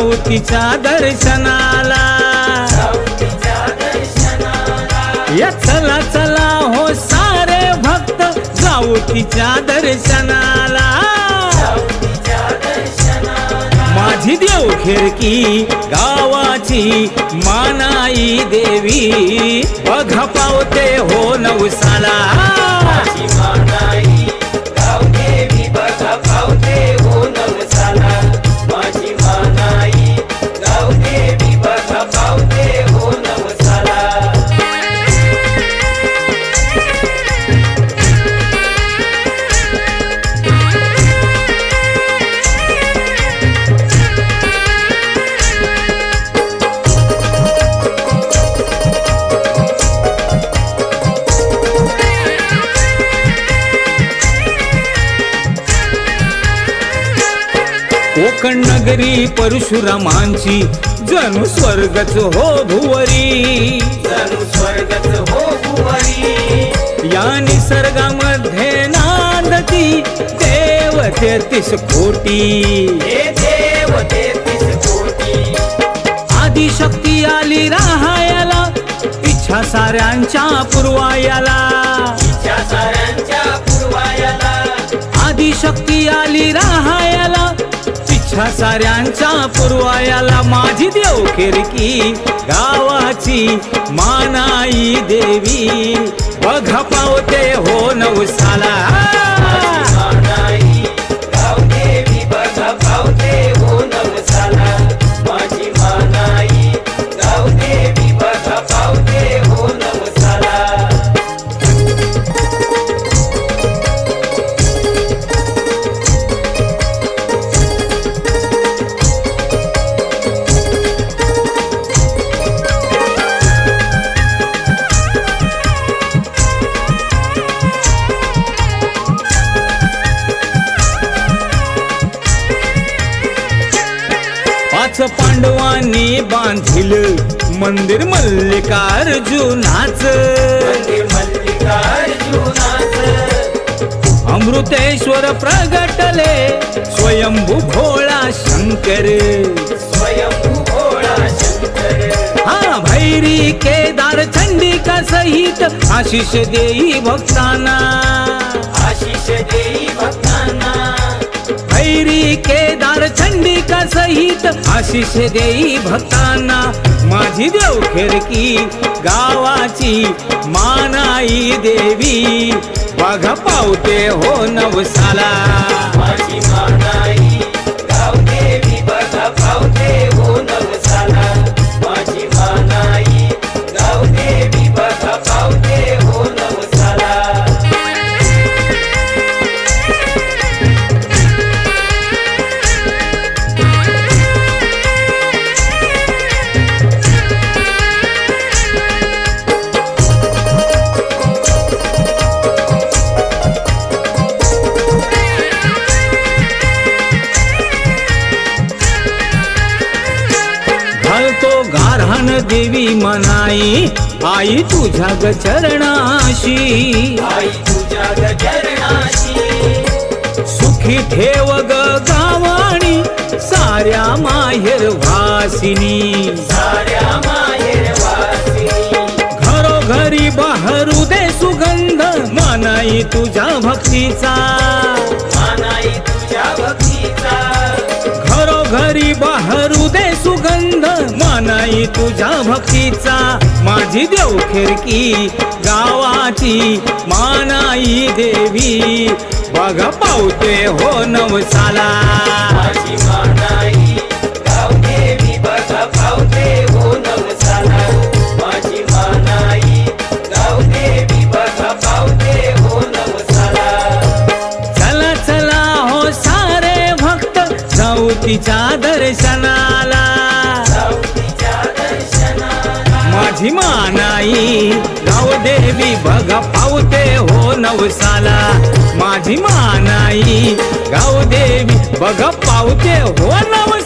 जाऊ तिच्या दर्शनाला, या चला चला हो सारे भक्त जाऊ तिच्या दर्शनाला। माझी देवखेरकी गावाची मानाई देवी, बघा पावते हो नवसाला। कोकण नगरी परशुरामांची जणू स्वर्गच हो भुवरी, जणू स्वर्गच हो भुवरी। या निसर्गामध्ये नांदती देव 33 कोटी, हे देव 33 कोटी। आदिशक्ती आली राहायला, इच्छा साऱ्यांच्या पुरवायला, इच्छा साऱ्यांच्या पुरवायला। आदिशक्ती आली राहायला, इच्छा साऱ्यांच्या पुरवायला। माझी देवखेरकी गावाची मानाई देवी, बघा पावते हो नवसाला। मानाई गाव देवी, बघा पावते हो नवसाला। माझी मानाई गाव देवी, बघा पावते हो नवसाला। पाच पांडवांनी बांधिल मंदिर मल्लिकार्जुनाच, मंदिर मल्लिकार्जुनाच। अमृतेश्वर प्रगटले स्वयंभू भोळा शंकर, स्वयंभू भोळा शंकर। हा भैरी केदार चंडिका सहित आशीष देई भक्तांना, आशीष देई भक्तांना। भैरी केदार चंडिका सहित आशीष देई भक्तांना। माझी देवखेरकी गावाची मानाई देवी, बघा पावते हो नवसाला। माझी मानाई गाव देवी, बघा पावते हो नवसाला। माझी मानाई गाव देवी, बघा पावते हो नवसाला। गारहान देवी मनाई आई तुझ्या ग चरणाशी, आई तुझ्या ग चरणाशी। सुखी ठेव ग गावाणी साऱ्या माहेर वासिनी, साऱ्या माहेर वासिनी। घरोघरी बहरू दे सुगंध मनाई तुझ्या भक्तीचा, मानाई तुझ्या भक्तीचा। घरोघरी बहरू दे सुगंध मनाई तुझ्या भक्तीचा। माझी देवखेरकी गावाची मानाई देवी, बघा पावते हो नवसाला। माझी मानाई गाव देवी, बघा पावते हो नवसाला। माझी मानाई गाव देवी, बघा पावते हो नवसाला। चला चला हो सारे भक्त जाऊ तिच्या दर्शनाला, जाऊ तिच्या दर्शनाला। माझी मानाई गाव देवी, बघा पावते हो नवसाला। माझी मानाई गाव देवी, बघा पावते हो नवसाला।